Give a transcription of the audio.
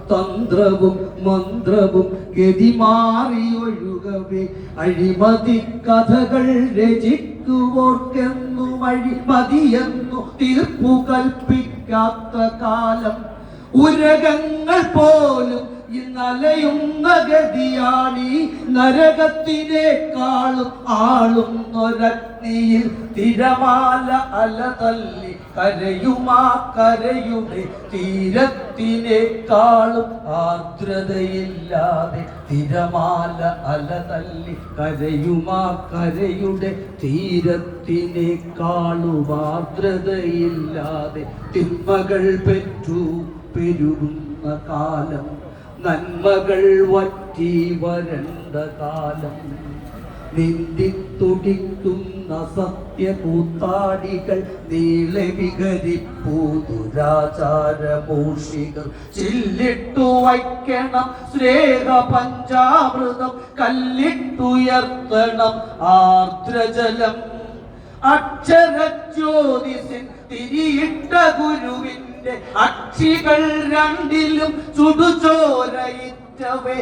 തന്ത്രവും മന്ത്രവും ഗതിമാറിയൊഴുകവേ അഴിമതി കഥകൾ രചിക്കുവോർക്കെന്നും അഴിമതിയെന്നു തീർപ്പു കൽപ്പിക്കാത്ത കാലം ഉരകങ്ങൾ പോലും ഇന്നലയുന്ന ഗതിയാണീ നരകത്തിനേക്കാളും ആളുന്നൊരഗ്നിയിൽ തിരമാല അലതല്ലി കരയുമാ കരയുടെ തീരത്തിനേക്കാളും ആർദ്രതയില്ലാതെ തിരമാല അലതല്ലി കരയുമാ കരയുടെ തീരത്തിനേക്കാളും ആർദ്രതയില്ലാതെ തിന്മകൾ പെറ്റു പെരുകുന്ന കാലം നന്മകൾ വറ്റി വരണ്ട കാലം നിന്ദിത്തുടിക്കുന്ന സത്യകൂത്താടികൾ നീളെ വികരിപ്പൂ ദുരാചാരമൂഷികൾ ചില്ലിട്ടു വയ്ക്കണം സ്നേഹ പഞ്ചാമൃതം കല്ലിട്ടുയർത്തണം ആർദ്രജലം അക്ഷരജ്യോതിസിൻ തിരിയിട്ട ഗുരുവിന്റെ അക്ഷികൾ രണ്ടിലും ചുടുചോരയിറ്റവേ